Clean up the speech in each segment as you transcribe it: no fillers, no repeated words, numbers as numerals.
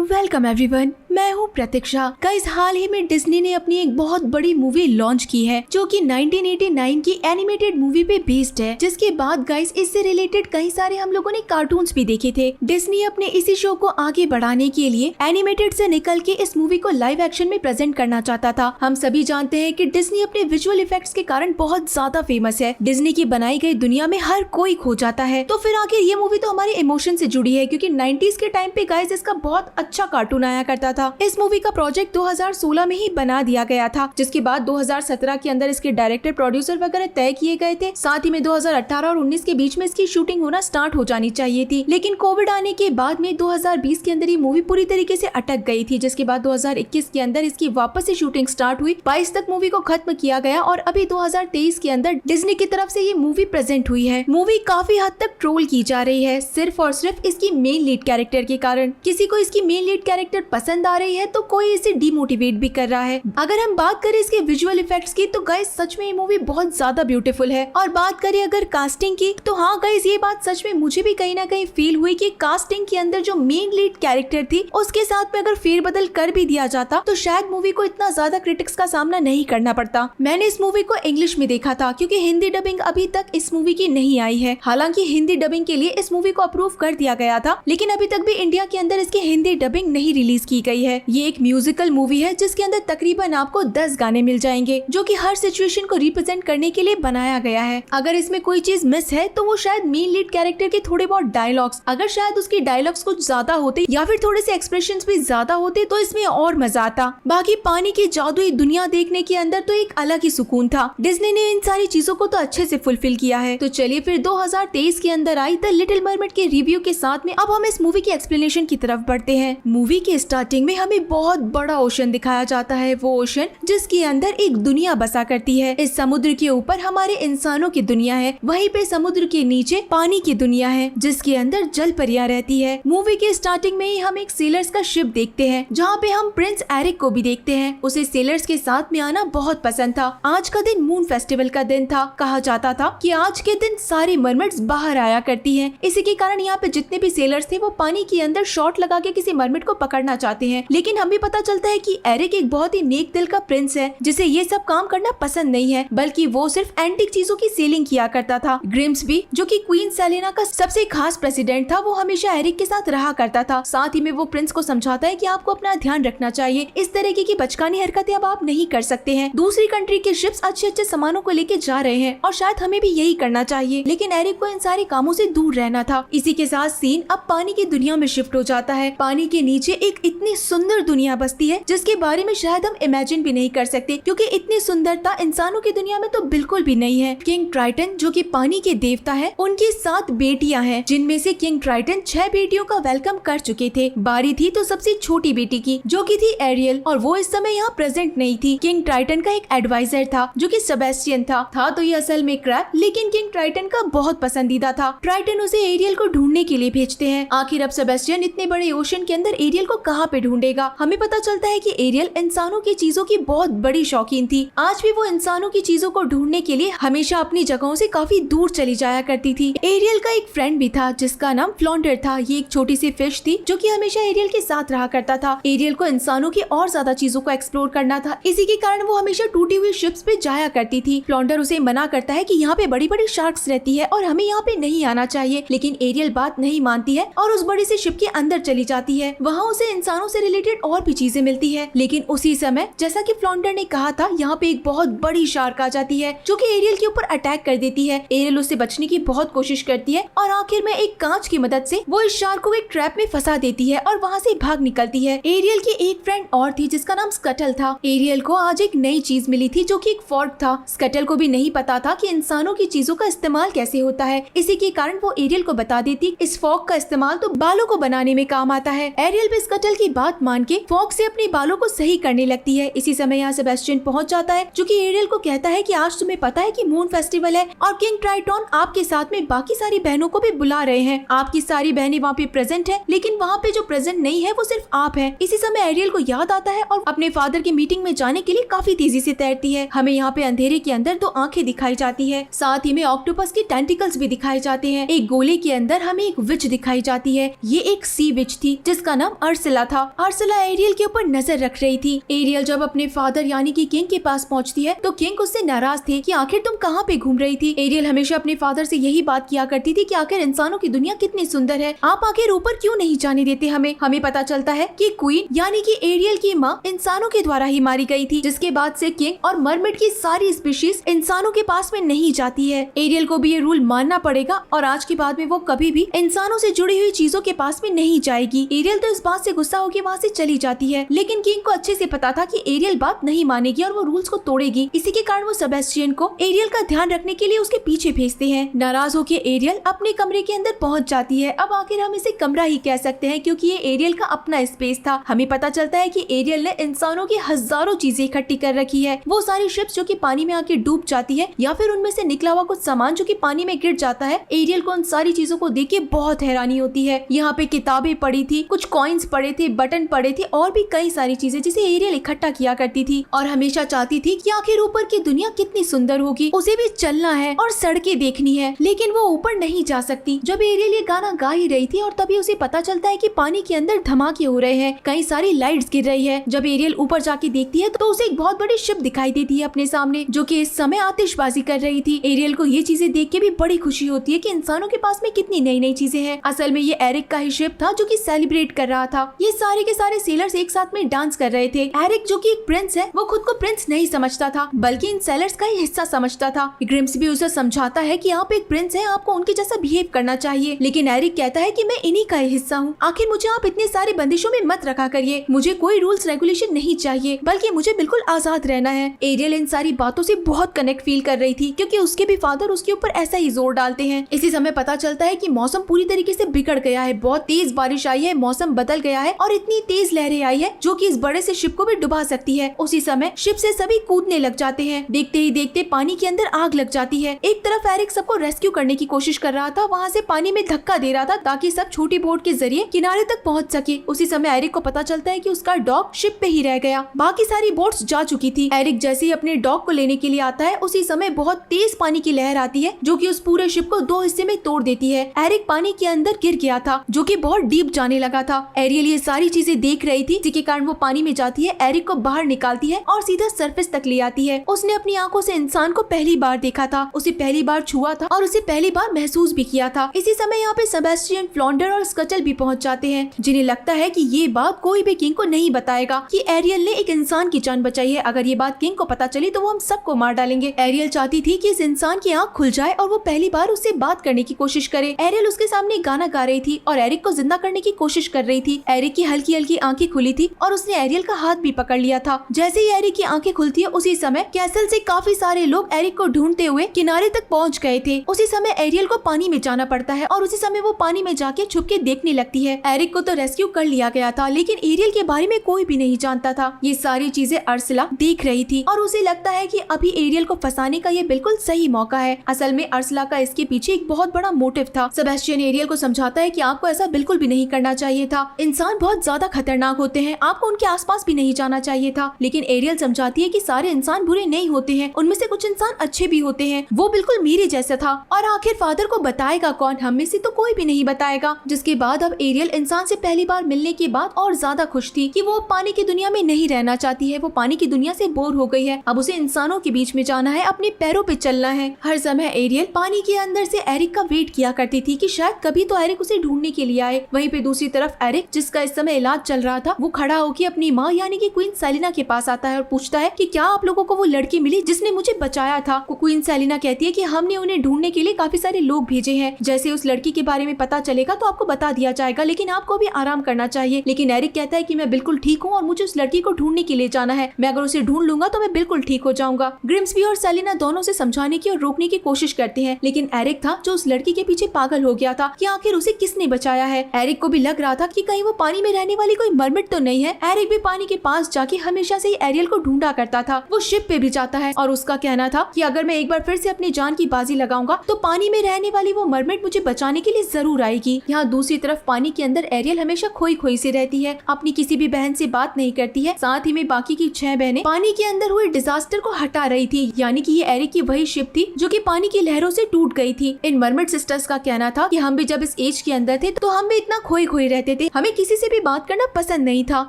Welcome everyone, मैं हूँ प्रतीक्षा। Guys, हाल ही में डिज्नी ने अपनी एक बहुत बड़ी मूवी लॉन्च की है जो कि 1989 की एनिमेटेड मूवी पे बेस्ड है। जिसके बाद गाइस इससे रिलेटेड कई सारे हम लोगों ने कार्टून्स भी देखे थे। डिज्नी अपने इसी शो को आगे बढ़ाने के लिए एनिमेटेड से निकल के इस मूवी को लाइव एक्शन में प्रेजेंट करना चाहता था। हम सभी जानते हैं कि डिज्नी अपने विजुअल इफेक्ट्स के कारण बहुत ज्यादा फेमस है। डिज्नी की बनाई गई दुनिया में हर कोई खो जाता है। तो फिर आखिर ये मूवी तो हमारे इमोशन से जुड़ी है, क्योंकि 90s के टाइम पे गाइस इसका बहुत अच्छा कार्टून आया करता था। इस मूवी का प्रोजेक्ट 2016 में ही बना दिया गया था, जिसके बाद 2017 के अंदर इसके डायरेक्टर, प्रोड्यूसर वगैरह तय किए गए थे। साथ ही में 2018 और 19 के बीच में इसकी शूटिंग होना स्टार्ट हो जानी चाहिए थी, लेकिन कोविड आने के बाद में 2020 के अंदर ये मूवी पूरी तरीके से अटक गई थी। जिसके बाद 2021 के अंदर इसकी वापस से शूटिंग स्टार्ट हुई। 22 तक मूवी को खत्म किया गया और अभी 2023 के अंदर डिज्नी की तरफ से ये मूवी प्रेजेंट हुई है। मूवी काफी हद तक ट्रोल की जा रही है, सिर्फ और सिर्फ इसकी मेन लीड कैरेक्टर के कारण। किसी को इसकी मेन लीड कैरेक्टर पसंद आ रही है तो कोई इसे डिमोटिवेट भी कर रहा है। अगर हम बात करें इसके विजुअल इफेक्ट्स की तो गाइस सच में ये मूवी बहुत ज्यादा ब्यूटीफुल है। और बात करें अगर कास्टिंग की तो हाँ गाइस, ये बात सच में मुझे भी कहीं ना कहीं फील हुई कि कास्टिंग के अंदर जो मेन लीड कैरेक्टर थी उसके साथ में अगर फेरबदल कर भी दिया जाता तो शायद मूवी को इतना ज्यादा क्रिटिक्स का सामना नहीं करना पड़ता। मैंने इस मूवी को इंग्लिश में देखा था, क्योंकि हिंदी डबिंग अभी तक इस मूवी की नहीं आई है। हालांकि हिंदी डबिंग के लिए इस मूवी को अप्रूव कर दिया गया था, लेकिन अभी तक भी इंडिया के अंदर इसकी हिंदी डबिंग नहीं रिलीज की गई है। ये एक म्यूजिकल मूवी है जिसके अंदर तकरीबन आपको 10 गाने मिल जाएंगे, जो कि हर सिचुएशन को रिप्रेजेंट करने के लिए बनाया गया है। अगर इसमें कोई चीज मिस है तो वो शायद मेन लीड कैरेक्टर के थोड़े बहुत डायलॉग्स, अगर शायद उसकी डायलॉग्स कुछ ज्यादा होते या फिर थोड़े से एक्सप्रेशंस भी ज्यादा होते तो इसमें और मजा आता। बाकी पानी की जादुई दुनिया देखने के अंदर तो एक अलग ही सुकून था। डिज्नी ने इन सारी चीजों को तो अच्छे से फुलफिल किया है। तो चलिए फिर 2023 के अंदर आई द लिटिल मरमेड के रिव्यू के साथ में अब हम इस मूवी की एक्सप्लेनेशन की तरफ बढ़ते हैं। मूवी के स्टार्टिंग में हमें बहुत बड़ा ओशन दिखाया जाता है, वो ओशन जिसके अंदर एक दुनिया बसा करती है। इस समुद्र के ऊपर हमारे इंसानों की दुनिया है, वहीं पे समुद्र के नीचे पानी की दुनिया है जिसके अंदर जल परियां रहती है। मूवी के स्टार्टिंग में ही हम एक सेलर्स का शिप देखते हैं, जहाँ पे हम प्रिंस एरिक को भी देखते हैं। उसे सेलर्स के साथ में आना बहुत पसंद था। आज का दिन मून फेस्टिवल का दिन था। कहा जाता था कि आज के दिन सारी मरमेड्स बाहर आया करती हैं। इसी के कारण यहाँ पे जितने भी सेलर्स थे वो पानी के अंदर शॉट लगा के किसी मरमेड को पकड़ना चाहते हैं। लेकिन हमें पता चलता है कि एरिक एक बहुत ही नेक दिल का प्रिंस है, जिसे ये सब काम करना पसंद नहीं है, बल्कि वो सिर्फ एंटीक चीजों की सेलिंग किया करता था। ग्रिम्सबी, जो कि क्वीन सेलेना का सबसे खास प्रेसिडेंट था, वो हमेशा एरिक के साथ रहा करता था। साथ ही में वो प्रिंस को समझाता है कि आपको अपना ध्यान रखना चाहिए, इस तरीके की बचकानी हरकतें अब आप नहीं कर सकते हैं। दूसरी कंट्री के शिप्स अच्छे अच्छे सामानों को लेके जा रहे हैं और शायद हमें भी यही करना चाहिए, लेकिन एरिक को इन सारे कामों से दूर रहना था। इसी के साथ सीन अब पानी की दुनिया में शिफ्ट हो जाता है। पानी के नीचे एक इतनी सुंदर दुनिया बसती है जिसके बारे में शायद हम इमेजिन भी नहीं कर सकते, क्योंकि इतनी सुंदरता इंसानों की दुनिया में तो बिल्कुल भी नहीं है। किंग ट्राइटन, जो कि पानी के देवता है, उनकी 7 बेटियां हैं, जिनमें से किंग ट्राइटन 6 बेटियों का वेलकम कर चुके थे। बारी थी तो सबसे छोटी बेटी की, जो कि थी एरियल, और वो इस समय यहाँ प्रेजेंट नहीं थी। किंग ट्राइटन का एक एडवाइजर था जो कि सेबेस्टियन था तो ये असल में क्रैब, लेकिन किंग ट्राइटन का बहुत पसंदीदा था। ट्राइटन उसे एरियल को ढूंढने के लिए भेजते हैं। आखिर अब सेबेस्टियन इतने बड़े ओशन के अंदर एरियल को कहाँ पे ढूंढेगा? हमें पता चलता है कि एरियल इंसानों की चीजों की बहुत बड़ी शौकीन थी। आज भी वो इंसानों की चीजों को ढूंढने के लिए हमेशा अपनी जगहों से काफी दूर चली जाया करती थी। एरियल का एक फ्रेंड भी था जिसका नाम फ्लॉन्डर था। ये एक छोटी सी फिश थी जो कि हमेशा एरियल के साथ रहा करता था। एरियल को इंसानों की और ज्यादा चीजों को एक्सप्लोर करना था, इसी के कारण वो हमेशा टूटी हुई शिप्स पे जाया करती थी। फ्लॉन्डर उसे मना करता है कि यहाँ पे बड़ी बड़ी शार्क्स रहती है और हमें यहाँ पे नहीं आना चाहिए, लेकिन एरियल बात नहीं मानती है और उस बड़ी सी शिप के अंदर चली जाती है। वहाँ उसे इंसानों से रिलेटेड और भी चीजें मिलती है, लेकिन उसी समय जैसा कि फ्लॉन्डर ने कहा था, यहाँ पे एक बहुत बड़ी शार्क आ जाती है जो कि एरियल के ऊपर अटैक कर देती है। एरियल उससे बचने की बहुत कोशिश करती है और आखिर में एक कांच की मदद से वो इस शार्क को एक ट्रैप में फंसा देती है और वहाँ से भाग निकलती है। एरियल की एक फ्रेंड और थी जिसका नाम स्कटल था। एरियल को आज एक नई चीज मिली थी जो कि एक फॉर्क था। स्कटल को भी नहीं पता था कि इंसानों की चीजों का इस्तेमाल कैसे होता है, इसी के कारण वो एरियल को बता देती इस फॉर्क का इस्तेमाल तो बालों को बनाने में काम आता है। एरियल भी स्कटल की बात मान के फॉर्क से अपने बालों को सही करने लगती है। इसी समय यहाँ सेबेस्टियन पहुँच जाता है जो कि एरियल को कहता है कि आज तुम्हें पता है कि मून फेस्टिवल है और किंग ट्राइटन आपके साथ में बाकी सारी बहनों को भी बुला रहे हैं। आपकी सारी बहनें वहाँ पे प्रेजेंट है, लेकिन वहाँ पे जो प्रेजेंट नहीं है वो सिर्फ आप है। इसी समय एरियल को याद आता है और अपने फादर की मीटिंग में जाने के लिए काफी तेजी से तैरती है। हमें यहाँ पे अंधेरे के अंदर 2 आंखें दिखाई जाती है, साथ ही में ऑक्टोपस के टेंटिकल्स भी दिखाए जाते हैं। एक गोले के अंदर हमें एक विच दिखाई जाती है। ये एक सी विच थी जिसका नाम अर्सिला था अर्सला एरियल के ऊपर नजर रख रही थी। एरियल जब अपने फादर यानी कि किंग के पास पहुंचती है तो किंग उससे नाराज थे कि आखिर तुम कहाँ पे घूम रही थी। एरियल हमेशा अपने फादर से यही बात किया करती थी कि आखिर इंसानों की दुनिया कितनी सुंदर है, आप आखिर ऊपर क्यों नहीं जाने देते हमें। हमें पता चलता है कि क्वीन यानी कि एरियल की माँ इंसानों के द्वारा ही मारी गई थी, जिसके बाद से किंग और मरमेड की सारी स्पीशीज इंसानों के पास में नहीं जाती है। एरियल को भी ये रूल मानना पड़ेगा और आज के बाद में वो कभी भी इंसानों से जुड़ी हुई चीजों के पास में नहीं जाएगी। एरियल तो इस बात से गुस्सा होकर वहाँ से चली जाती है, लेकिन किंग को अच्छे से पता था कि एरियल बात नहीं मानेगी और वो रूल्स को तोड़ेगी। इसी के कारण वो सेबेस्टियन को एरियल का ध्यान रखने के लिए उसके पीछे भेजते हैं। नाराज होकर एरियल अपने कमरे के अंदर पहुंच जाती है। अब आखिर हम इसे कमरा ही कह सकते हैं क्योंकि ये एरियल का अपना स्पेस था। हमें पता चलता है कि एरियल ने इंसानों की हजारों चीजें इकट्ठी कर रखी है। वो सारी शिप्स जो कि पानी में आके डूब जाती है या फिर उनमें से निकला हुआ कुछ सामान जो कि पानी में गिर जाता है। एरियल को उन सारी चीजों को देख के बहुत हैरानी होती है। यहाँ पे किताबें पड़ी थी, कुछ कॉइन्स पड़े थे, बटन पड़े थे और भी कई सारी चीजें जिसे एरियल इकट्ठा किया करती थी और हमेशा चाहती थी कि आखिर ऊपर की दुनिया कितनी सुंदर होगी, उसे भी चलना है और सड़कें देखनी है, लेकिन वो ऊपर नहीं जा सकती। जब एरियल ये गाना गा ही रही थी और तभी उसे पता चलता है कि पानी के अंदर धमाके हो रहे हैं, कई सारी लाइट्स गिर रही है। जब एरियल ऊपर जाके देखती है तो उसे एक बहुत बड़ी शिप दिखाई देती है अपने सामने, जो कि इस समय आतिशबाजी कर रही थी। एरियल को ये चीजें देख के भी बड़ी खुशी होती है कि इंसानों के पास में कितनी नई नई चीजें हैं। असल में ये एरिक का ही शिप था जो कि सेलिब्रेट कर रहा था। ये सारे के सारे सेलर्स एक साथ में डांस कर रहे थे। एरिक जो कि एक प्रिंस है, वो खुद को प्रिंस नहीं समझता था बल्कि इन सेलर्स का ही हिस्सा समझता था। ग्रिम्स भी उसे समझाता है कि आप एक प्रिंस हैं, आपको उनके जैसा बिहेव करना चाहिए, लेकिन एरिक कहता है कि मैं इन्हीं का ही हिस्सा हूँ। आखिर मुझे आप इतने सारे बंदिशों में मत रखा करिए, मुझे कोई रूल्स रेगुलेशन नहीं चाहिए, बल्कि मुझे बिल्कुल आजाद रहना है। एरियल इन सारी बातों से बहुत कनेक्ट फील कर रही थी क्योंकि उसके भी फादर उसके ऊपर ऐसा ही जोर डालते हैं। इसी समय पता चलता है कि मौसम पूरी तरीके से बिगड़ गया है, बहुत तेज बारिश आई है, मौसम बदल गया है और इतनी तेज लहरें आई है जो कि इस बड़े से शिप को भी डुबा सकती है। उसी समय शिप से सभी कूदने लग जाते हैं। देखते ही देखते पानी के अंदर आग लग जाती है। एक तरफ एरिक सबको रेस्क्यू करने की कोशिश कर रहा था, वहाँ से पानी में धक्का दे रहा था ताकि सब छोटी बोट के जरिए किनारे तक पहुँच सके। उसी समय एरिक को पता चलता है कि उसका डॉग शिप पे ही रह गया, बाकी सारी बोट्स जा चुकी थी। एरिक जैसे ही अपने डॉग को लेने के लिए आता है, उसी समय बहुत तेज पानी की लहर आती है जो कि उस पूरे शिप को दो हिस्से में तोड़ देती है। एरिक पानी के अंदर गिर गया था जो कि बहुत डीप जाने लगा था। एरियल ये सारी चीजें देख रही थी, जिसके कारण वो पानी में जाती है, एरिक को बाहर निकालती है और सीधा सरफेस तक ले आती है। उसने अपनी आंखों से इंसान को पहली बार देखा था, उसे पहली बार छुआ था और उसे पहली बार महसूस भी किया था। इसी समय यहाँ पे सेबेस्टियन, फ्लॉन्डर और स्कचल भी पहुँच जाते हैं, जिन्हें लगता है कि ये बात कोई भी किंग को नहीं बताएगा कि एरियल ने एक इंसान की जान बचाई है। अगर ये बात किंग को पता चली तो वो हम सबको मार डालेंगे। एरियल चाहती थी कि इस इंसान की आंख खुल जाए और वो पहली बार उससे बात करने की कोशिश करे। एरियल उसके सामने गाना गा रही थी और एरिक को जिंदा करने की कोशिश कर रही थी। एरिक की हल्की हल्की आंखें खुली थी और उसने एरियल का हाथ भी पकड़ लिया था। जैसे ही एरिक की आंखें खुलती है, उसी समय कैसल से काफी सारे लोग एरिक को ढूंढते हुए किनारे तक पहुंच गए थे। उसी समय एरियल को पानी में जाना पड़ता है और उसी समय वो पानी में जाके छुप के देखने लगती है। एरिक को तो रेस्क्यू कर लिया गया था, लेकिन एरियल के बारे में कोई भी नहीं जानता था। ये सारी चीजें अर्सला देख रही थी और उसे लगता है कि अभी एरियल को फंसाने का ये बिल्कुल सही मौका है। असल में अर्सला का इसके पीछे एक बहुत बड़ा मोटिव था। सेबेस्टियन एरियल को समझाता है कि आपको ऐसा बिल्कुल भी नहीं करना चाहिए था, इंसान बहुत ज्यादा खतरनाक होते हैं, आपको उनके आसपास भी नहीं जाना चाहिए था। लेकिन एरियल समझाती है कि सारे इंसान बुरे नहीं होते हैं, उनमें से कुछ इंसान अच्छे भी होते हैं, वो बिल्कुल मेरे जैसा था। और आखिर फादर को बताएगा कौन, हम में से तो कोई भी नहीं बताएगा। जिसके बाद अब एरियल इंसान से पहली बार मिलने के बाद और ज्यादा खुश थी कि वो पानी की दुनिया में नहीं रहना चाहती है, वो पानी की दुनिया से बोर हो गई है। अब उसे इंसानों के बीच में जाना है, अपने पैरों पे चलना है। हर समय एरियल पानी के अंदर से एरिक का वेट किया करती थी कि शायद कभी तो एरिक उसे ढूंढने के लिए आए। वहीं पे दूसरी तरफ एरिक, जिसका इस समय इलाज चल रहा था, वो खड़ा होकर अपनी माँ यानी कि क्वीन सेलिना के पास आता है और पूछता है कि क्या आप लोगों को वो लड़की मिली जिसने मुझे बचाया था। क्वीन सेलिना कहती है कि हमने उन्हें ढूंढने के लिए काफी सारे लोग भेजे हैं, जैसे उस लड़की के बारे में पता चलेगा तो आपको बता दिया जाएगा, लेकिन आपको भी आराम करना चाहिए। लेकिन एरिक कहता है कि मैं बिल्कुल ठीक हूँ और मुझे उस लड़की को ढूंढने के लिए जाना है, मैं अगर उसे ढूंढ लूंगा तो मैं बिल्कुल ठीक हो जाऊंगा। ग्रिम्सबी और सेलिना दोनों से समझाने की और रोकने की कोशिश करते हैं, लेकिन एरिक था जो उस लड़की के पीछे पागल हो गया था कि आखिर उसे किसने बचाया है। एरिक को भी लग रहा था कि कहीं वो पानी में रहने वाली कोई मरमिट तो नहीं है। एरिक भी पानी के पास जाके हमेशा से ही एरियल को ढूंढा करता था। वो शिप पे भी जाता है और उसका कहना था कि अगर मैं एक बार फिर से अपनी जान की बाजी लगाऊंगा तो पानी में रहने वाली वो मरमिट मुझे बचाने के लिए जरूर आएगी। यहाँ दूसरी तरफ पानी के अंदर एरियल हमेशा खोई खोई से रहती है, अपनी किसी भी बहन से बात नहीं करती है। साथ ही में बाकी की 6 बहनें पानी के अंदर हुए डिजास्टर को हटा रही थी, यानी कि ये एरिक की वही शिप थी जो कि पानी की लहरों से टूट गई थी। इन मरमिट सिस्टर्स का कहना था कि हम भी जब इस एज के अंदर थे तो हम भी इतना खोई खोई रहते थे, हमें किसी से भी बात करना पसंद नहीं था,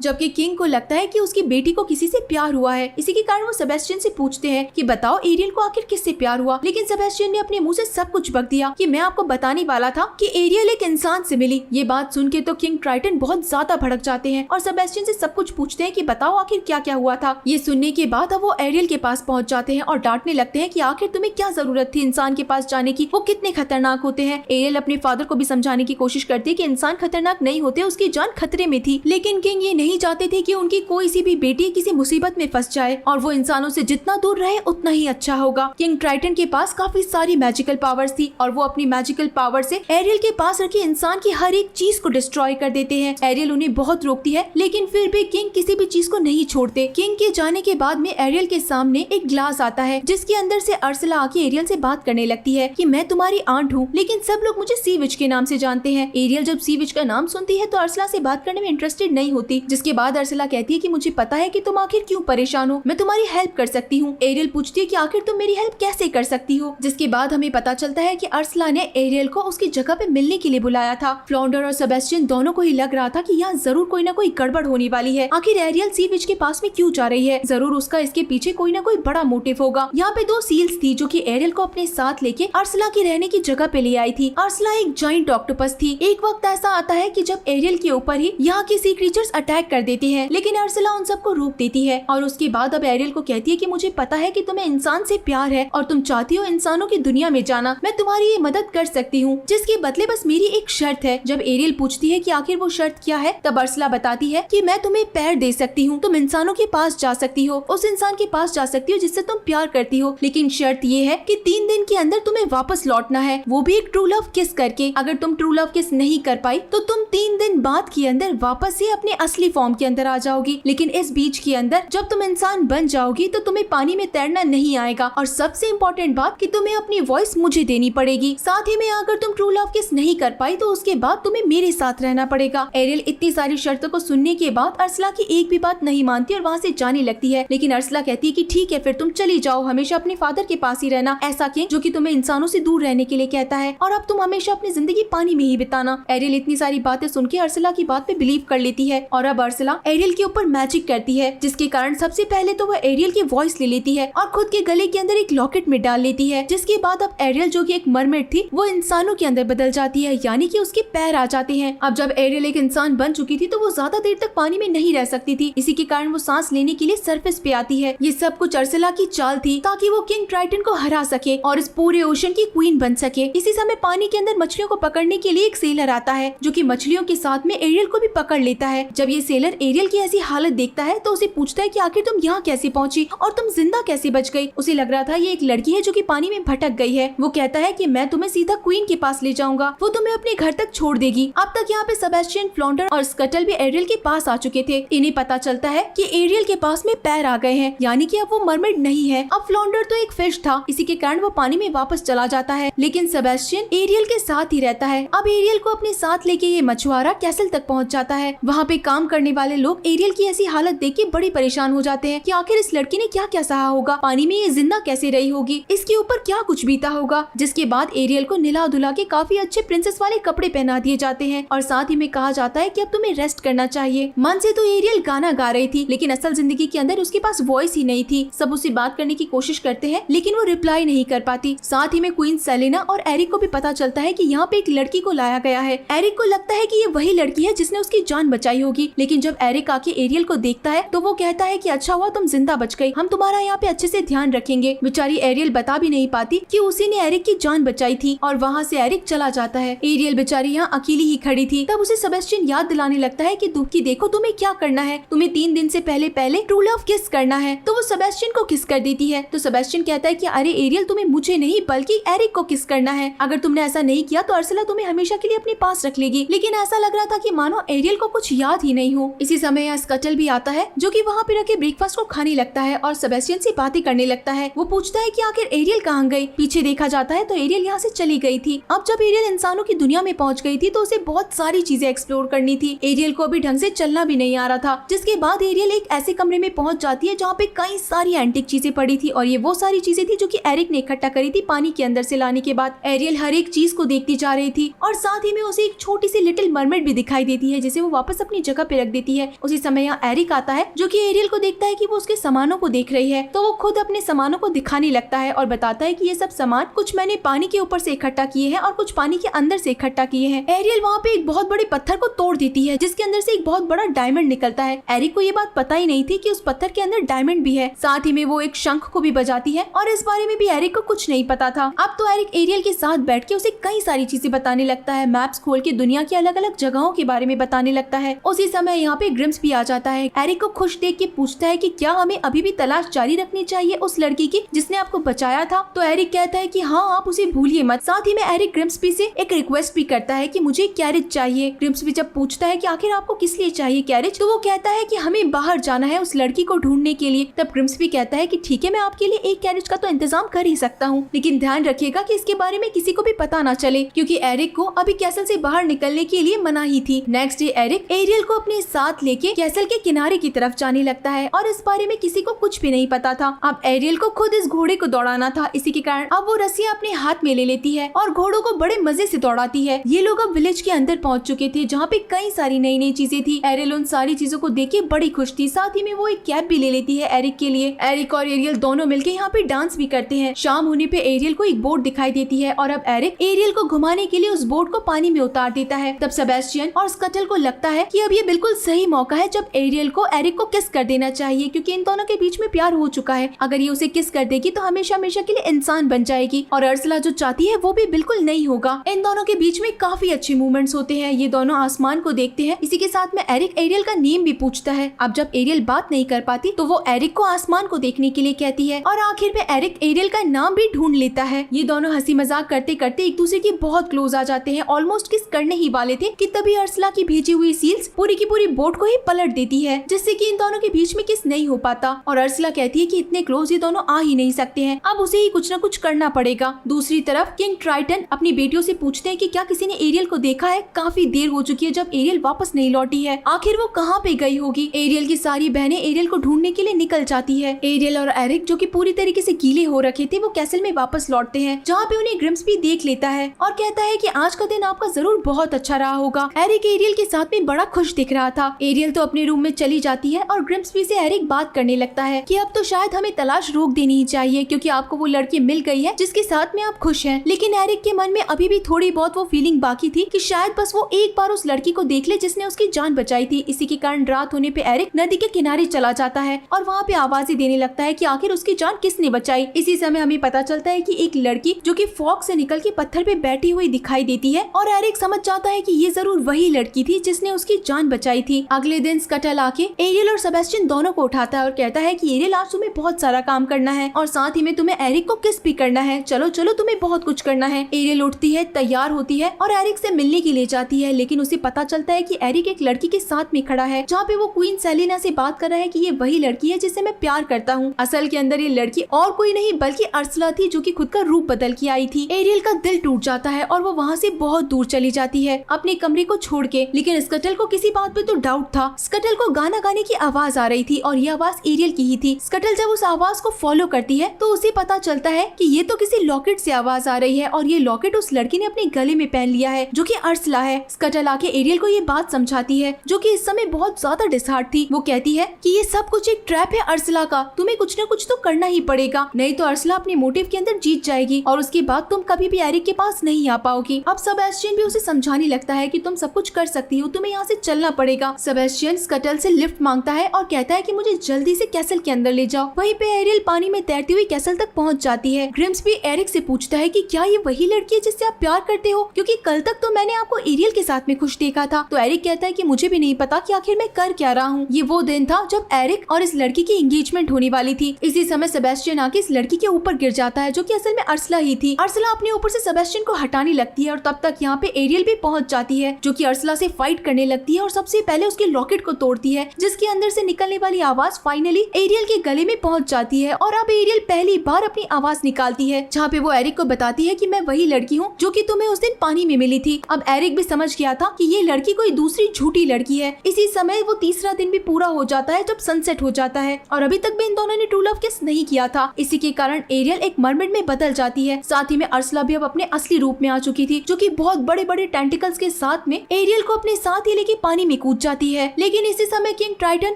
जबकि किंग को लगता है कि उसकी बेटी को किसी से प्यार हुआ है। इसी के कारण वो सेबेस्टियन से पूछते हैं कि बताओ एरियल को आखिर किससे प्यार हुआ, लेकिन सेबेस्टियन ने अपने मुंह से सब कुछ बक दिया कि मैं आपको बताने वाला था कि एरियल एक इंसान से मिली। ये बात सुन के तो किंग ट्राइटन बहुत ज्यादा भड़क जाते हैं और सेबेस्टियन से सब कुछ पूछते हैं कि बताओ आखिर क्या क्या हुआ था। ये सुनने के बाद अब वो एरियल के पास पहुंच जाते हैं और डांटने लगते हैं कि आखिर तुम्हें क्या जरूरत थी इंसान के पास जाने की, वो कितने खतरनाक होते हैं। एरियल अपने फादर को भी समझाने की कोशिश करती है कि इंसान खतरनाक नहीं होते, उसकी जान खतरे में थी, लेकिन किंग ये नहीं चाहते थे कि उनकी कोई सी भी बेटी किसी मुसीबत में फंस जाए और वो इंसानों से जितना दूर रहे उतना ही अच्छा होगा। किंग ट्राइटन के पास काफी सारी मैजिकल पावर्स थी और वो अपनी मैजिकल पावर से एरियल के पास रखे इंसान की हर एक चीज को डिस्ट्रॉय कर देते हैं। एरियल उन्हें बहुत रोकती है, लेकिन फिर भी किंग किसी भी चीज को नहीं छोड़ते। किंग के जाने के बाद में एरियल के सामने एक ग्लास आता है जिसके अंदर से अर्सला आके एरियल से बात करने लगती है कि मैं तुम्हारी आंट हूँ, लेकिन सब लोग मुझे सी विच के नाम से जानते हैं। एरियल जब सी विच का नाम सुनती है तो अर्सला से बात करने में इंटरेस्टेड नहीं होती, जिसके बाद अर्सला कहती है कि मुझे पता है कि तुम आखिर क्यों परेशान हो, मैं तुम्हारी हेल्प कर सकती हूँ। एरियल पूछती है कि आखिर तुम मेरी हेल्प कैसे कर सकती हो, जिसके बाद हमें पता चलता है कि अर्सला ने एरियल को उसकी जगह पे मिलने के लिए बुलाया था। फ्लॉन्डर और सेबेस्टियन दोनों को ही लग रहा था कि यहाँ जरूर कोई ना कोई गड़बड़ होने वाली है। आखिर एरियल सी विच के पास में क्यों जा रही है, जरूर उसका इसके पीछे कोई ना कोई बड़ा मोटिव होगा। यहाँ पे दो सील्स थी जो कि एरियल को अपने साथ लेके अर्सला की रहने की जगह पे ले आई थी। अर्सला एक जाइंट ऑक्टोपस थी। एक वक्त ऐसा आता है कि जब एरियल के ऊपर ही यहाँ के सी क्रीचर्स अटैक कर देते हैं, लेकिन अर्सला उन सबको रोक देती है और उसके बाद अब एरियल को कहती है कि मुझे पता है कि तुम्हें इंसान से प्यार है और तुम चाहती हो इंसानों की दुनिया में जाना, मैं तुम्हारी ये मदद कर सकती हूँ, जिसके बदले बस मेरी एक शर्त है। जब एरियल पूछती है कि आखिर वो शर्त क्या है, तब अर्सला बताती है कि मैं तुम्हें पैर दे सकती हूँ, तुम इंसानों के पास जा सकती हो, उस इंसान के पास जा सकती हो जिससे तुम प्यार करती हो, लेकिन शर्त ये है कि 3 दिन के अंदर तुम्हें वापस लौटना है, वो भी एक ट्रू लव किस करके। अगर तुम ट्रू लव किस नहीं कर पाई तो तुम 3 दिन बाद के अंदर वापस से अपने असली फॉर्म के अंदर आ जाओगी, लेकिन इस बीच के अंदर जब तुम इंसान बन जाओगी तो तुम्हें पानी में तैरना नहीं आएगा और सबसे इम्पोर्टेंट बात कि तुम्हें अपनी वॉइस मुझे देनी पड़ेगी। साथ ही में अगर तुम ट्रू लव किस नहीं कर पाई तो उसके बाद तुम्हें मेरे साथ रहना पड़ेगा। एरियल इतनी सारी शर्तों को सुनने के बाद अर्सला की एक भी बात नहीं मानती और वहाँ से जाने लगती है, लेकिन अर्सला कहती है कि ठीक है फिर तुम चली जाओ, हमेशा अपने फादर के पास ही रहना, ऐसा किंग जो कि तुम्हें इंसानों से दूर रहने के लिए कहता है और अब तुम हमेशा अपनी जिंदगी पानी में ही बिताना। एरियल इतनी सारी बातें सुन के अर्सला की बात पे बिलीव कर लेती है और अब अर्सला एरियल के ऊपर मैजिक करती है, जिसके कारण सबसे पहले तो वह एरियल की वॉइस ले लेती है और खुद के गले के अंदर एक लॉकेट में डाल लेती है, जिसके बाद अब एरियल जो कि एक मरमेड थी वो इंसानों के अंदर बदल जाती है, यानी कि उसके पैर आ जाते हैं। अब जब एरियल एक इंसान बन चुकी थी तो वो ज्यादा देर तक पानी में नहीं रह सकती थी, इसी के कारण वो सांस लेने के लिए सरफेस पे आती है। ये सब कुछ अर्सला की चाल थी ताकि वो किंग ट्राइटन को हरा सके और इस पूरे ओशन की क्वीन बन सके। इसी समय पानी के अंदर मछलियों को पकड़ने के लिए एक सेलर आता है जो कि मछलियों के साथ में एरियल को भी पकड़ लेता है। जब ये सेलर एरियल की ऐसी हालत देखता है तो उसे पूछता है कि आखिर तुम यहाँ कैसे पहुँची और तुम जिंदा कैसे बच गई। उसे लग रहा था ये एक लड़की है जो कि पानी में भटक गई है। वो कहता है कि मैं तुम्हें सीधा क्वीन के पास ले जाऊंगा, वो तुम्हें अपने घर तक छोड़ देगी। अब तक यहाँ पे सेबेस्टियन, फ्लॉन्डर और स्कटल भी एरियल के पास आ चुके थे। इन्हें पता चलता है कि एरियल के पास में पैर आ गए हैं, यानी कि अब वो मरमेड नहीं है। अब फ्लॉन्डर तो एक फिश था, इसी के कारण वो पानी में वापस चला जाता है, लेकिन सेबेस्टियन एरियल के साथ ही रहता है। अब एरियल को अपने साथ लेके ये मछुआरा कैसल तक पहुँच जाता है। वहाँ पे काम करने वाले लोग एरियल की ऐसी हालत देख के बड़ी परेशान हो जाते हैं कि आखिर इस लड़की ने क्या क्या सहा होगा, पानी में ये जिंदा कैसे रही होगी, इसके ऊपर क्या कुछ बीता होगा। जिसके बाद एरियल को निला धुला के काफी अच्छे प्रिंसेस वाले कपड़े पहना दिए जाते हैं और साथ ही में कहा जाता है कि अब तुम्हें रेस्ट करना चाहिए। मन से तो एरियल गाना गा रही थी, लेकिन असल जिंदगी के अंदर उसके पास वॉइस ही नहीं थी। सब उससे बात करने की कोशिश करते हैं लेकिन वो रिप्लाई नहीं कर पाती। साथ ही में क्वीन सेलेना और एरिक को भी पता चलता है कि यहाँ पे एक लड़की को लाया गया है। एरिक को लगता है कि ये वही लड़की है जिसने उसकी जान बचाई होगी, लेकिन जब एरिक आके एरियल को देखता है तो वो कहता है कि अच्छा हुआ तुम जिंदा बच गई, हम तुम्हारा यहाँ पे अच्छे से ध्यान रखेंगे। बेचारी एरियल बता भी नहीं पाती कि उसी ने एरिक की जान बचाई थी और वहाँ से एरिक चला जाता है। एरियल बेचारी यहाँ अकेली ही खड़ी थी। तब उसे सेबेस्टियन याद दिलाने लगता है कि दुखी देखो तुम्हें क्या करना है, तुम्हें 3 दिन से पहले ट्रू लव किस करना है। तो वो सेबेस्टियन को किस कर देती है। तो सेबेस्टियन कहता है कि अरे एरियल तुम्हें मुझे नहीं बल्कि एरिक को किस करना है, अगर तुमने ऐसा नहीं किया तो अर्सला तुम्हें हमेशा के लिए अपने पास रख लेगी। लेकिन ऐसा लग रहा था कि मानो एरियल को कुछ याद ही नहीं हो। इसी समय यहाँ स्कटल भी आता है जो कि वहाँ पे रखे ब्रेकफास्ट को खाने लगता है और सेबेस्टियन से बातें करने लगता है। वो पूछता है कि आखिर एरियल कहाँ गई। पीछे देखा जाता है तो एरियल यहाँ से चली गई थी। अब जब एरियल इंसानों की दुनिया में पहुँच गई थी तो उसे बहुत सारी चीजें एक्सप्लोर करनी थी। एरियल को अभी ढंग से चलना भी नहीं आ रहा था, जिसके बाद एरियल एक ऐसे कमरे में पहुंच जाती है जहाँ पे कई सारी एंटिक चीजें पड़ी थी और ये वो सारी चीजें थी जो कि एरिक ने इकट्ठा करी थी पानी के अंदर से लाने के बाद। एरियल हर एक चीज को देखती जा रही थी और साथ ही में उसे एक छोटी सी लिटिल मरमेड भी दिखाई देती है जिसे वो वो वापस अपनी जगह पे रख देती है। उसी समय यहाँ एरिक आता है जो कि एरियल को देखता है कि वो उसके सामानों को देख रही है, तो वो खुद अपने सामानों को दिखाने लगता है और बताता है कि ये सब सामान कुछ मैंने पानी के ऊपर से इकट्ठा किए हैं और कुछ पानी के अंदर से इकट्ठा किए हैं। एरियल वहाँ पे एक बहुत बड़े पत्थर को तोड़ देती है जिसके अंदर से एक बहुत बड़ा डायमंड निकलता है। एरिक को ये बात पता ही नहीं थी कि उस पत्थर के अंदर डायमंड भी है। साथ ही में वो एक शंख को भी बजाती है और इस बारे में भी एरिक को कुछ नहीं पता था। अब तो एरिक एरियल के साथ बैठ के उसे कई सारी चीजें बताने लगता है, मैप्स खोल के दुनिया की अलग अलग जगहों के बारे में बताने लगता है। उसी समय यहाँ पे ग्रिम्स भी आ जाता है। एरिक को खुश देख के पूछता है कि क्या हमें अभी भी तलाश जारी रखनी चाहिए उस लड़की की जिसने आपको बचाया था। तो एरिक कहता है कि हाँ, आप उसे भूलिए मत। साथ ही में एरिक ग्रिम्सबी से एक रिक्वेस्ट भी करता है कि मुझे कैरेज चाहिए। ग्रिम्सबी जब पूछता है कि आखिर आपको किस लिए चाहिए कैरेज, तो वो कहता है कि हमें बाहर जाना है उस लड़की को ढूंढने के लिए। तब ग्रिम्सबी कहता है कि ठीक है, मैं आपके लिए एक कैरेज का तो इंतजाम कर ही सकता हूँ, लेकिन ध्यान रखिएगा कि इसके बारे में किसी को भी पता ना चले, क्योंकि एरिक को अभी कैसल से बाहर निकलने के लिए मनाही थी। नेक्स्ट डे एरिक एरियल को अपने साथ लेके कैसल के किनारे की तरफ जाने लगता है और इस बारे में किसी को कुछ भी नहीं पता था। अब एरियल को खुद इस घोड़े को दौड़ाना था, इसी के कारण अब वो रस्सियां अपने हाथ में ले लेती है और घोड़ों को बड़े मजे से दौड़ाती है। ये लोग अब विलेज के अंदर पहुंच चुके थे जहाँ पे कई सारी नई नई चीजें थी। एरियल उन सारी चीजों को देख के बड़ी खुश थी। साथ ही में वो एक कैप भी ले लेती है एरिक के लिए। एरिक और एरियल दोनों मिलकर यहाँ पे डांस भी करते हैं। शाम होने पे एरियल को एक बोट दिखाई देती है और अब एरिक एरियल को घुमाने के लिए उस बोट को पानी में उतार देता है। तब सेबेस्टियन और स्कटल को लगता है कि अब ये बिल्कुल सही मौका है जब एरियल को एरिक को किस कर देना चाहिए, क्योंकि इन दोनों के बीच में प्यार हो चुका है। अगर ये उसे किस कर देगी तो हमेशा हमेशा के लिए इंसान बन जाएगी और अर्सला जो चाहती है वो भी बिल्कुल नहीं होगा। इन दोनों के बीच में काफी अच्छे मूवमेंट्स होते हैं। ये दोनों आसमान को देखते हैं। इसी के साथ में एरिक एरियल का नेम भी पूछता है। अब जब एरियल बात नहीं कर पाती तो वो एरिक को आसमान को देखने के लिए कहती है और आखिर में एरिक एरियल का नाम भी ढूंढ लेता है। ये दोनों हंसी मजाक करते करते एक दूसरे के बहुत क्लोज आ जाते हैं। ऑलमोस्ट किस करने ही वाले थे कि तभी अर्सला की भेजी हुई सील्स पूरी की पूरी बोट को ही पलट देती है, जिससे कि इन दोनों के बीच में किस नहीं हो पाता। और अर्सला कहती है कि इतने क्लोज ये दोनों आ ही नहीं सकते हैं, अब उसे ही कुछ न कुछ करना पड़ेगा। दूसरी तरफ किंग ट्राइटन अपनी बेटियों से पूछते हैं कि क्या किसी ने एरियल को देखा है। काफी देर हो चुकी है जब एरियल वापस नहीं लौटी है, आखिर वो कहाँ पे गई होगी। एरियल की सारी बहनें एरियल को ढूंढने के लिए निकल जाती है। एरियल और एरिक जो कि पूरी तरीके से गीले हो रखे थे वो कैसल में वापस लौटते हैं, जहाँ पे उन्हें ग्रिम्सबी देख लेता है और कहता है कि आज का दिन आपका जरूर बहुत अच्छा रहा होगा। एरिक एरियल के साथ में बड़ा खुश दिख रहा था। एरियल तो अपने रूम में चली जाती है और ग्रिम्सबी से एरिक बात करने लगता है कि अब तो शायद हमें तलाश रोक देनी ही चाहिए, क्योंकि आपको वो लड़की मिल गई है जिसके साथ में आप खुश हैं। लेकिन एरिक के मन में अभी भी थोड़ी बहुत वो फीलिंग बाकी थी कि शायद बस वो एक बार उस लड़की को देख ले जिसने उसकी जान बचाई थी। इसी के कारण रात होने पे एरिक नदी के किनारे चला जाता है और वहाँ पे आवाजें देने लगता है कि आखिर उसकी जान किसने बचाई। इसी समय हमें पता चलता है कि एक लड़की जो कि फॉग से निकल के पत्थर पे बैठी हुई दिखाई देती है और एरिक समझ जाता है कि ये जरूर वही लड़की थी जिसने उसकी जान बचाई थी। अगले दिन स्कटल आके एरियल और सेबेस्टियन दोनों को उठाता है और कहता है कि एरियल आज तुम्हें बहुत सारा काम करना है और साथ ही में तुम्हें एरिक को किस भी करना है। चलो चलो, तुम्हें बहुत कुछ करना है। एरियल उठती है, तैयार होती है और एरिक से मिलने के लिए जाती है, लेकिन उसे पता चलता है कि एरिक एक लड़की के साथ में खड़ा है, जहाँ पे वो क्वीन सेलिना से बात कर रहा है कि ये वही लड़की है जिससे मैं प्यार करता हूँ। असल के अंदर ये लड़की और कोई नहीं बल्कि अर्सला थी, जो कि खुद का रूप बदल के आई थी। एरियल का दिल टूट जाता है और वो वहाँ से बहुत दूर चली जाती है अपने कमरे को छोड़ के। लेकिन स्कटल को किसी बात पे तो डाउट था। स्कटल को गाना गाने की आवाज आ रही थी और ये आवाज एरियल की ही थी। स्कटल जब उस आवाज को फॉलो करती है तो उसे पता चलता है कि ये तो किसी लॉकेट से आवाज आ रही है और ये लॉकेट उस लड़की ने अपने गले में पहन लिया है, जो कि अर्सला है। स्कटल आके एरियल को ये बात समझाती है, जो कि इस समय बहुत ज्यादा डिसहार्ट थी। वो कहती है कि ये सब कुछ एक ट्रैप है अर्सला का, तुम्हें कुछ न कुछ तो करना ही पड़ेगा, नहीं तो अर्सला अपने मोटिव के अंदर जीत जाएगी और उसके बाद तुम कभी भी एरिक के पास नहीं आ पाओगी। अब सेबेस्टियन भी उसे समझाने लगता है कि तुम सब कुछ कर सकती हो, तुम्हें यहाँ से चलना पड़ेगा। सेबेस्टियन स्कटल से लिफ्ट मांगता है और कहता है कि मुझे जल्दी से कैसल के अंदर ले जाओ। वहीं पे एरियल पानी में तैरती हुई कैसल तक पहुँच जाती है। ग्रिम्सबी एरिक से पूछता है कि क्या ये वही लड़की है जिससे आप प्यार करते हो, क्योंकि कल तक तो मैंने आपको एरियल के साथ में खुश देखा था। तो एरिक कहता है कि मुझे भी नहीं पता कि आखिर मैं कर क्या रहा हूँ। ये वो दिन था जब एरिक और इस लड़की की एंगेजमेंट होने वाली थी। इसी समय सेबेस्टियन आके इस लड़की के ऊपर गिर जाता है, जो कि असल में अर्सला ही थी। अर्सला अपने ऊपर से सेबेस्टियन को हटाने लगती है और तब तक यहाँ पे एरियल भी पहुंच जाती है, जो कि अर्सला से फाइट करने लगती है और सबसे पहले उसके लॉकेट को तोड़ती है, जिसके अंदर से निकलने वाली आवाज फाइनली एरियल के गले में पहुंच जाती है। और अब एरियल पहली बार अपनी आवाज निकालती है, जहाँ पे वो एरिक को बताती है कि मैं वही लड़की हूँ जो कि तुम्हें उस दिन पानी में मिली थी। अब एरिक भी समझ गया था कि ये लड़की कोई दूसरी झूठी लड़की है। इसी समय वो तीसरा दिन भी पूरा हो जाता है जब सनसेट हो जाता है और अभी तक भी इन दोनों ने ट्रू लव किस नहीं किया था। इसी के कारण एरियल एक मरमेड में बदल जाती है। साथ ही में अर्सला भी अब अपने असली रूप में आ चुकी थी, जो कि बहुत बड़े बड़े टेंटिकल्स के साथ में एरियल को अपने साथ साथ ही लेके पानी में कूद जाती है। लेकिन इसी समय किंग ट्राइटन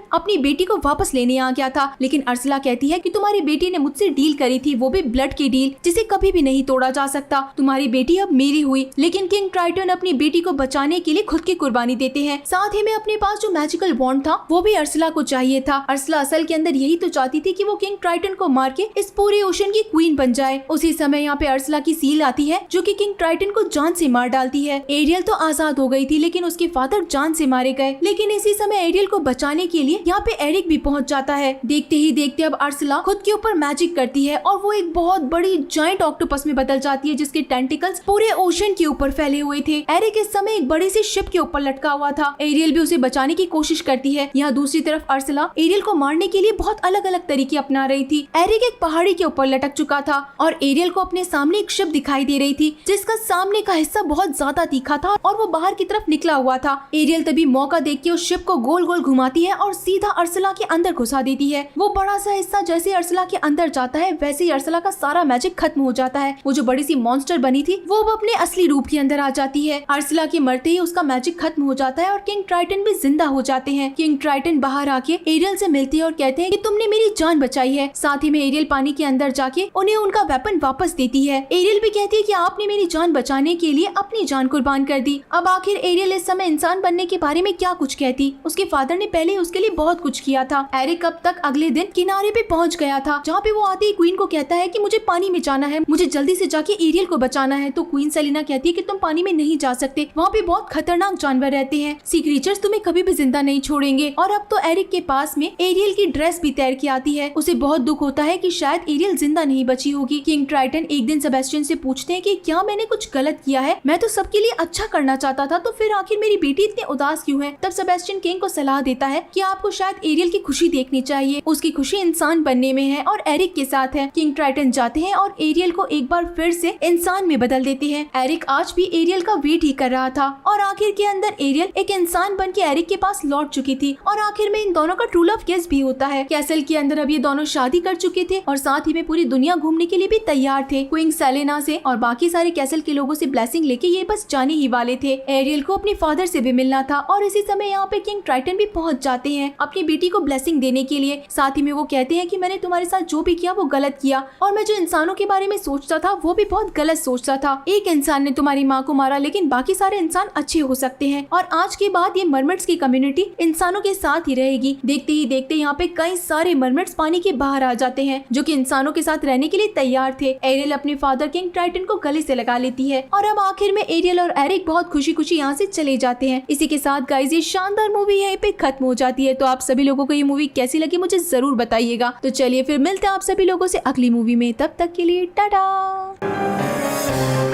अपनी बेटी को वापस लेने आ गया था। लेकिन अर्सला कहती है कि तुम्हारी बेटी ने मुझसे डील करी थी, वो भी ब्लड की डील, जिसे कभी भी नहीं तोड़ा जा सकता। तुम्हारी बेटी अब मेरी हुई। लेकिन किंग ट्राइटन अपनी बेटी को बचाने के लिए खुद की कुर्बानी देते हैं। साथ ही में अपने पास जो मैजिकल वॉन्ड था वो भी अर्सला को चाहिए था। अर्सला असल के अंदर यही तो चाहती थी कि वो किंग ट्राइटन को मार के इस पूरे ओशन की क्वीन बन जाए। उसी समय यहाँ पे अर्सला की सील आती है जो कि किंग ट्राइटन को जान से मार डालती है। एरियल तो आजाद हो गई थी लेकिन उसके फादर जान से मारे गए। लेकिन इसी समय एरियल को बचाने के लिए यहाँ पे एरिक भी पहुंच जाता है। देखते ही देखते अब अर्सला खुद के ऊपर मैजिक करती है और वो एक बहुत बड़ी जायंट ऑक्टोपस में बदल जाती है जिसके टेंटिकल्स पूरे ओशन के ऊपर फैले हुए थे। एरिक इस समय एक बड़ी सी शिप के ऊपर लटका हुआ था। एरियल भी उसे बचाने की कोशिश करती है। यहाँ दूसरी तरफ अर्सला एरियल को मारने के लिए बहुत अलग अलग तरीके अपना रही थी। एरिक एक पहाड़ी के ऊपर लटक चुका था और एरियल को अपने सामने एक शिप दिखाई दे रही थी जिसका सामने का हिस्सा बहुत ज्यादा तीखा था और वो बाहर की तरफ निकला हुआ था। एरियल तभी मौका देख के उस शिप को गोल गोल घुमाती है और सीधा अर्सला के अंदर घुसा देती है। वो बड़ा सा हिस्सा जैसे अर्सला के अंदर जाता है वैसे ही अर्सला का सारा मैजिक खत्म हो जाता है। वो जो बड़ी सी मॉन्स्टर बनी थी वो अब अपने असली रूप के अंदर आ जाती है। अर्सला के मरते ही उसका मैजिक खत्म हो जाता है और किंग ट्राइटन भी जिंदा हो जाते हैं। किंग ट्राइटन बाहर आके एरियल से मिलती है और कहते हैं कि तुमने मेरी जान बचाई है। साथ ही में एरियल पानी के अंदर जाके उन्हें उनका वेपन वापस देती है। एरियल भी कहती है कि आपने मेरी जान बचाने के लिए अपनी जान कुर्बान कर दी। अब आखिर एरियल इस समय इंसान बनने के बारे में क्या कुछ कहती। उसके फादर ने पहले उसके लिए बहुत कुछ किया था। एरिक अब तक अगले दिन किनारे पे पहुंच गया था जहाँ पे वो आते ही क्वीन को कहता है कि मुझे पानी में जाना है, मुझे जल्दी से जाके एरियल को बचाना है। तो क्वीन सेलिना कहती है कि तुम पानी में नहीं जा सकते, वहाँ पे बहुत खतरनाक जानवर रहते हैं, सी क्रीचर्स तुम्हें कभी भी जिंदा नहीं छोड़ेंगे। और अब तो एरिक के पास में एरियल की ड्रेस भी तैर के आती है। उसे बहुत दुख होता है कि शायद एरियल जिंदा नहीं बची होगी। किंग ट्राइटन एक दिन सेबेस्टियन से पूछते हैं कि क्या मैंने कुछ गलत किया है, मैं तो सबके लिए अच्छा करना चाहता था, तो फिर आखिर मेरी बेटी इतनी उदास क्यों है। तब सेबेस्टियन किंग को सलाह देता है कि आपको शायद एरियल की खुशी देखनी चाहिए, उसकी खुशी इंसान बनने में है और एरिक के साथ है। किंग ट्राइटन जाते हैं और एरियल को एक बार फिर से इंसान में बदल देते हैं। एरिक आज भी एरियल का वेट ही कर रहा था और आखिर के अंदर एरियल एक इंसान बन के एरिक के पास लौट चुकी थी और आखिर में इन दोनों का ट्रू लव केस भी होता है। कैसल के अंदर अब ये दोनों शादी कर चुके थे और साथ ही में पूरी दुनिया घूमने के लिए भी तैयार थे। क्वीन सेलेना से और बाकी सारे कैसल के लोगों से ब्लेसिंग लेके ये बस जाने ही वाले थे। एरियल को अपने फादर से भी मिलना था और इसी समय यहाँ पे किंग ट्राइटन भी पहुंच जाते हैं अपनी बेटी को ब्लेसिंग देने के लिए। साथ ही में वो कहते हैं कि मैंने तुम्हारे साथ जो भी किया वो गलत किया और मैं जो इंसानों के बारे में सोचता था वो भी बहुत गलत सोचता था। एक इंसान ने तुम्हारी माँ को मारा लेकिन बाकी सारे इंसान अच्छे हो सकते हैं और आज के बाद ये मरमेड्स की कम्युनिटी इंसानों के साथ ही रहेगी। देखते ही देखते यहाँ पे कई सारे मरमेड्स पानी के बाहर आ जाते हैं जो कि इंसानों के साथ रहने के लिए तैयार थे। एरियल अपने फादर किंग ट्राइटन को गले से लगा लेती है और अब आखिर में एरियल और एरिक बहुत खुशी खुशी यहाँ से चले जाते हैं। इसी के साथ गाइस ये शानदार मूवी यहीं पे खत्म हो जाती है। तो आप सभी लोगों को ये मूवी कैसी लगी मुझे जरूर बताइएगा। तो चलिए फिर मिलते हैं आप सभी लोगों से अगली मूवी में, तब तक के लिए टाटा।